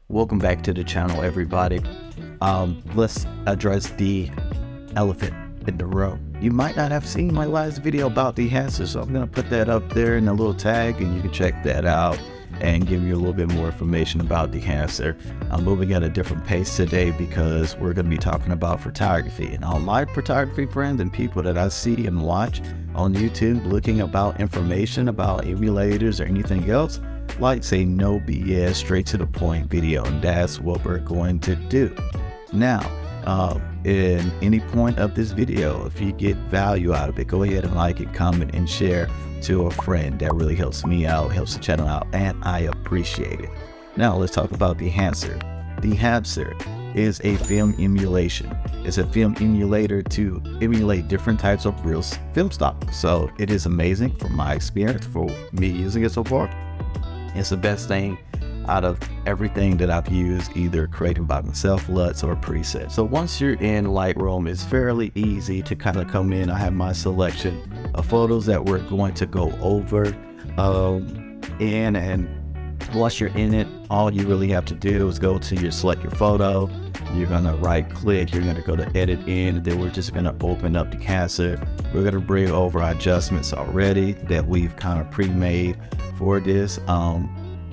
Welcome back to the channel, everybody. Let's address the elephant in the room. You might not have seen my last video about Dehancer, so I'm going to put that up there in a little tag and you can check that out and give you a little bit more information about Dehancer. I'm moving at a different pace today because we're going to be talking about photography. And all my photography friends and people that I see and watch on YouTube looking about information about emulators or anything else, like say no BS, straight to the point video, and that's what we're going to do. Now, in any point of this video, if you get value out of it, go ahead and like it, comment, and share to a friend. That really helps me out, helps the channel out, and I appreciate it. Now let's talk about Dehancer. Dehancer is a film emulation. It's a film emulator to emulate different types of real film stock. So it is amazing from my experience, for me using it so far. It's the best thing out of everything that I've used, either created by myself, LUTs, or presets. So once you're in Lightroom, it's fairly easy to kind of come in. I have my selection of photos that we're going to go over. And once you're in it, all you really have to do is go to select your photo. You're gonna right click, you're gonna go to edit in, and then we're just gonna open up Dehancer. We're gonna bring over our adjustments already that we've kind of pre-made for this.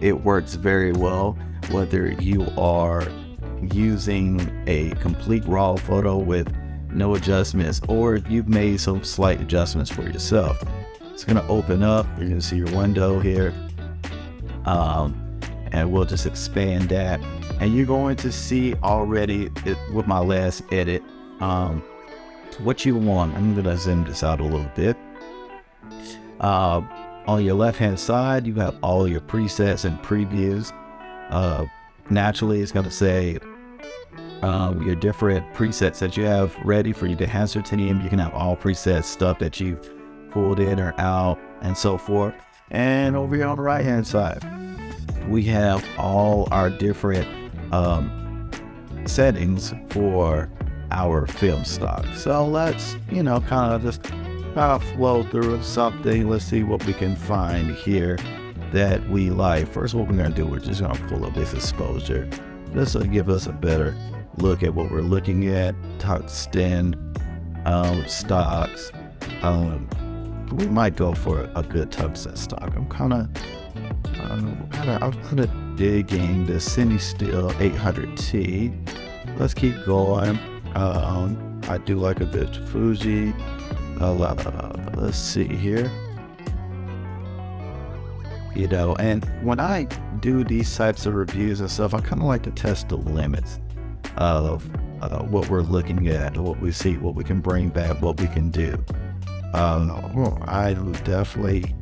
It works very well whether you are using a complete raw photo with no adjustments, or if you've made some slight adjustments for yourself. It's gonna open up, you're gonna see your window here, and we'll just expand that, and you're going to see already with my last edit what you want. I'm gonna zoom this out a little bit. On your left hand side, you have all your presets and previews. Naturally, it's going to say your different presets that you have ready for your Dehancer team. You can have all presets, stuff that you've pulled in or out, and so forth. And over here on the right hand side, we have all our different settings for our film stock. So let's, kind of just flow through something. Let's see what we can find here that we like. First, what we're going to do, we're just going to pull up this exposure. This will give us a better look at what we're looking at. Tungsten stocks. We might go for a good tungsten stock. I'm kind of digging the Cinestill 800T. Let's keep going. I do like a bit Fuji. Let's see here. And when I do these types of reviews and stuff, I kind of like to test the limits of what we're looking at, what we see, what we can bring back, what we can do. I definitely,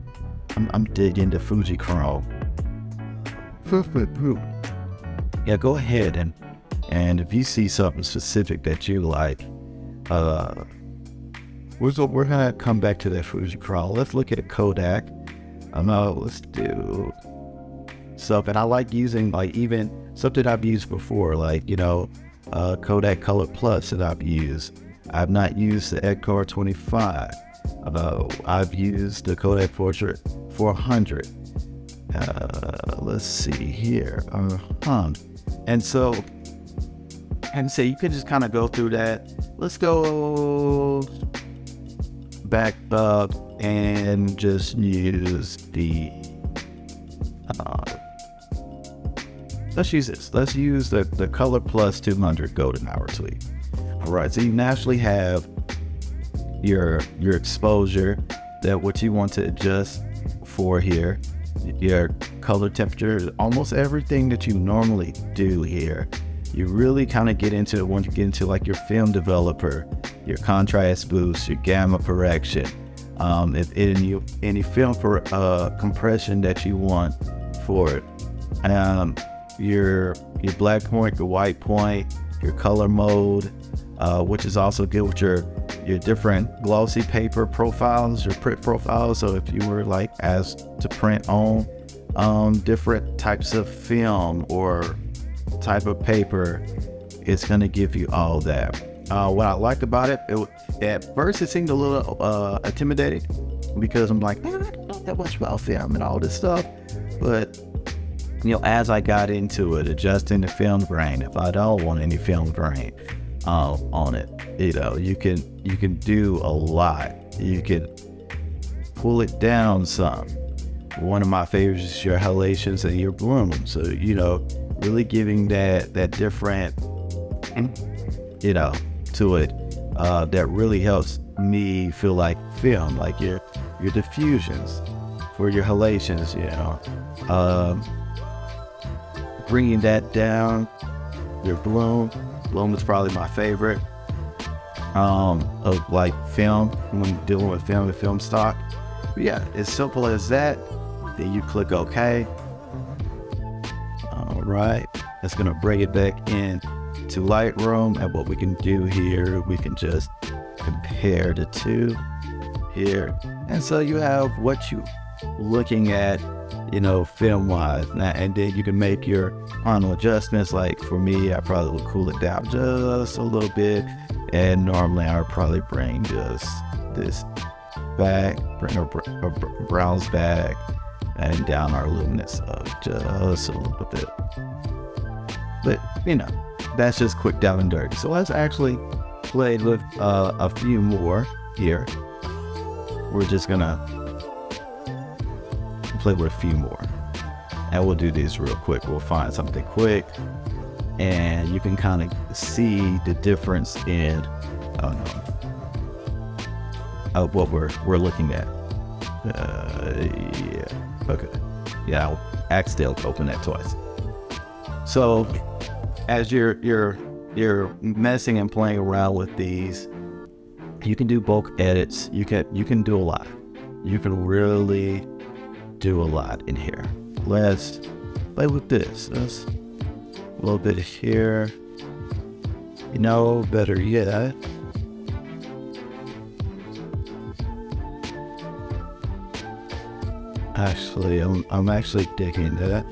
I'm digging the Fuji Chrome. Yeah, go ahead and if you see something specific that you like, we're gonna come back to that Fuji Chrome. Let's look at Kodak. Let's do stuff, and I like using even something I've used before, Kodak Color Plus that I've used. I've not used the Edgar 25. I've used the Kodak Portrait 400. Let's see here. And so you can just kind of go through that. Let's go back up and just use let's use this. Let's use the Color Plus 200 Golden Hour Tweak. All right, so you naturally have your exposure, that what you want to adjust for here, your color temperature, almost everything that you normally do here. You really kind of get into it once you get into your film developer, your contrast boost, your gamma correction, if any film for compression that you want for it, your black point, your white point, your color mode, which is also good with your different glossy paper profiles, your print profiles. So if you were asked to print on different types of film or type of paper, it's going to give you all that. What I liked about it, at first it seemed a little intimidating, because I'm like, I don't know that much about film and all this stuff, but as I got into it, adjusting the film grain, if I don't want any film grain on it, you can do a lot. You can pull it down some. One of my favorites is your halations and your bloom. So, really giving that different, to it, that really helps me feel like film, like your diffusions for your halations, bringing that down. Your bloom is probably my favorite of like film, when dealing with film and film stock. But yeah, as simple as that. Then you click OK. All right, that's gonna bring it back in to Lightroom, and what we can do here, we can just compare the two here, and so you have what you looking at, film wise. And then you can make your final adjustments. Like for me, I probably would cool it down just a little bit, and normally I would probably bring just this back, bring our browns back, and down our luminance just a little bit. But that's just quick down and dirty. So let's actually play with a few more here. We're just gonna play with a few more, and we'll do these real quick. We'll find something quick, and you can kind of see the difference in of what we're looking at. Yeah. Okay. Yeah, I'll accidentally open that twice. So as you're messing and playing around with these, you can do bulk edits. You can do a lot. You can really do a lot in here. Let's play with this. Let's a little bit here. Better yet, actually, I'm actually digging that.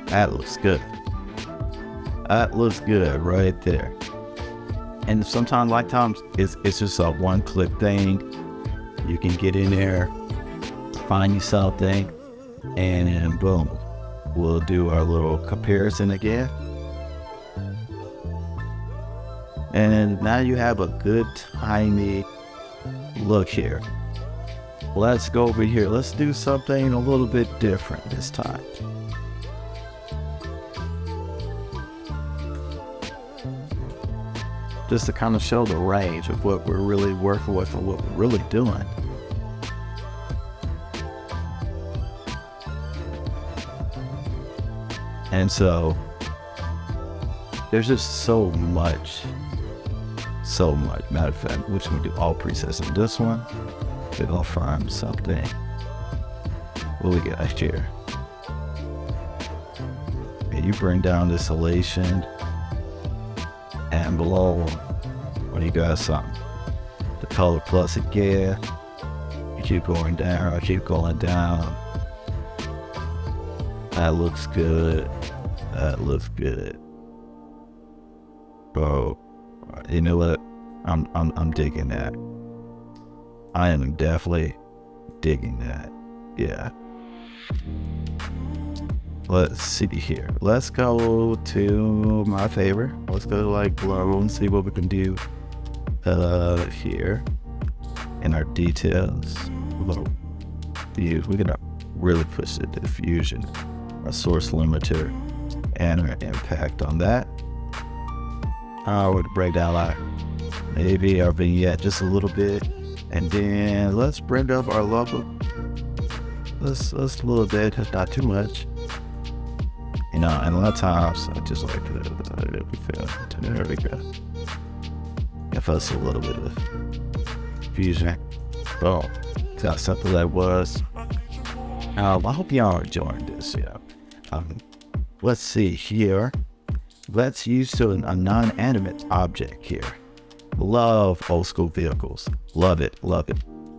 That looks good. That looks good right there. And sometimes Lightroom it's just a one-click thing. You can get in there, find you something, and then boom, we'll do our little comparison again. And now you have a good tiny look here. Let's go over here. Let's do something a little bit different this time. Just to kind of show the range of what we're really working with and what we're really doing. And so there's just so much. Matter of fact, which one do all presets in this one? We're gonna find something. What we got here? Okay, you bring down this halation, and below, when you got something, the color plus again. You keep going down. I keep going down. That looks good. That looks good. Bro, you know what? I'm digging that. I am definitely digging that. Yeah. Let's see here. Let's go to my favorite. Let's go to like glow and see what we can do here in our details. We're gonna really push the diffusion, our source limiter, and our impact on that. I would break down our maybe our vignette just a little bit, and then let's bring up our logo. Let's a little bit, not too much. And a lot of times I just like there we go. Give us a little bit of fusion. Oh, how simple that was. I hope y'all are enjoying this. Let's see here. Let's use a non-animate object here. Love old school vehicles. Love it.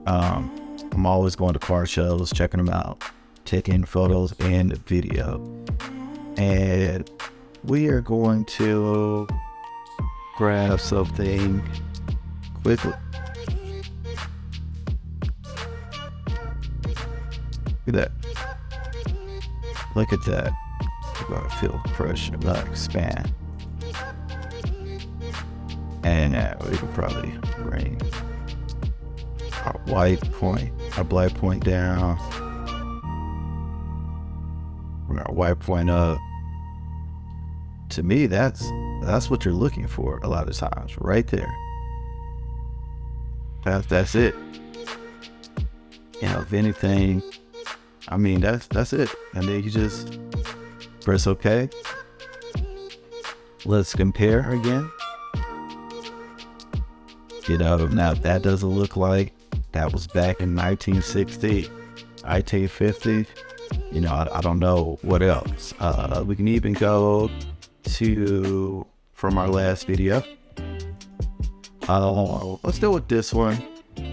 I'm always going to car shows, checking them out, taking photos and video. And we are going to grab something quickly. Look at that. Look at that. You're gonna feel pressure, expand. And we can probably bring our white point, our black point down. Bring our white point up. To me, that's what you're looking for a lot of times, right there. That's it. You know, if anything, I mean, that's it. And then you just press OK. Let's compare again. You know, now that doesn't look like that was back in 1960, 1950. You know, I don't know what else. We can even go to from our last video. Let's go with this one,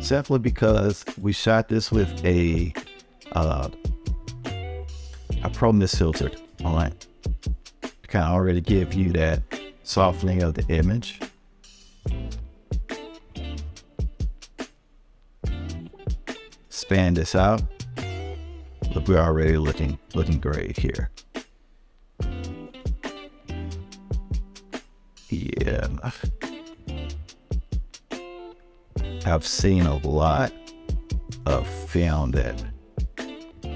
simply because we shot this with a Pro Mist filtered on to kind of already give you that softening of the image. Span this out. Look, we're already looking great here. Yeah, I've seen a lot of film that,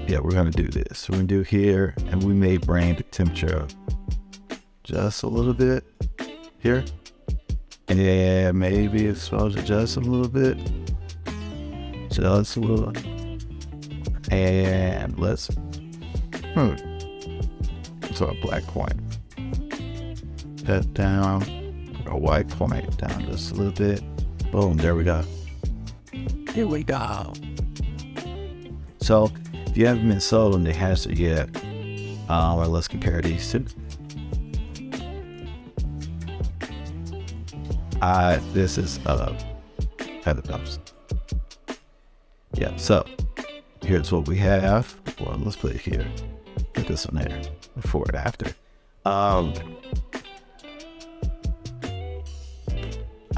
yeah, we're gonna do this. We're gonna do here, and we may bring the temperature up just a little bit here, and maybe exposure just a little bit, just a little, and let's so a black point. That down, a white point down just a little bit. Boom, there we go. Here we go. So, if you haven't been sold on Dehancer yet, well, let's compare these two. This is feather dumps. Yeah, so here's what we have. Well, let's put it here. Put this one there. Before and after.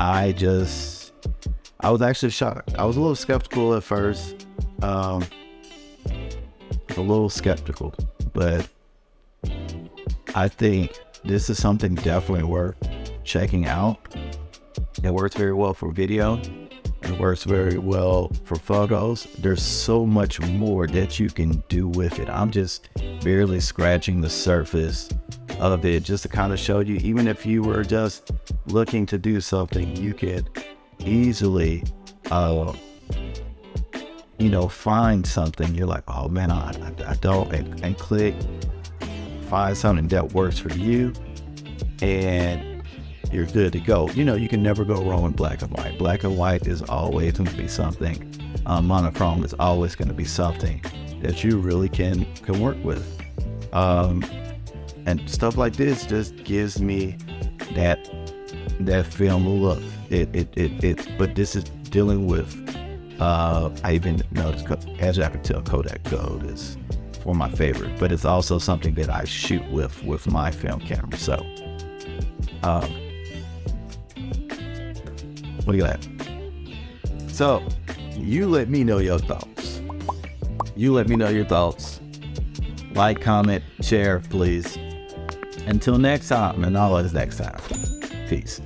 I was actually shocked. I was a little skeptical at first. A little skeptical, but I think this is something definitely worth checking out. It works very well for video. It works very well for photos. There's so much more that you can do with it. I'm just barely scratching the surface of it, just to kind of show you, even if you were just looking to do something, you could easily, you know, find something. You're like, oh man, I don't, and click, find something that works for you, and you're good to go. You know, you can never go wrong with black and white. Black and white is always going to be something. Monochrome is always going to be something that you really can work with. And stuff like this just gives me that film look. But this is dealing with, I even noticed, as I can tell, Kodak Gold is one of my favorite, but it's also something that I shoot with my film camera. So, look at that. So, you let me know your thoughts. You let me know your thoughts. Like, comment, share, please. Until next time, and always next time. Peace.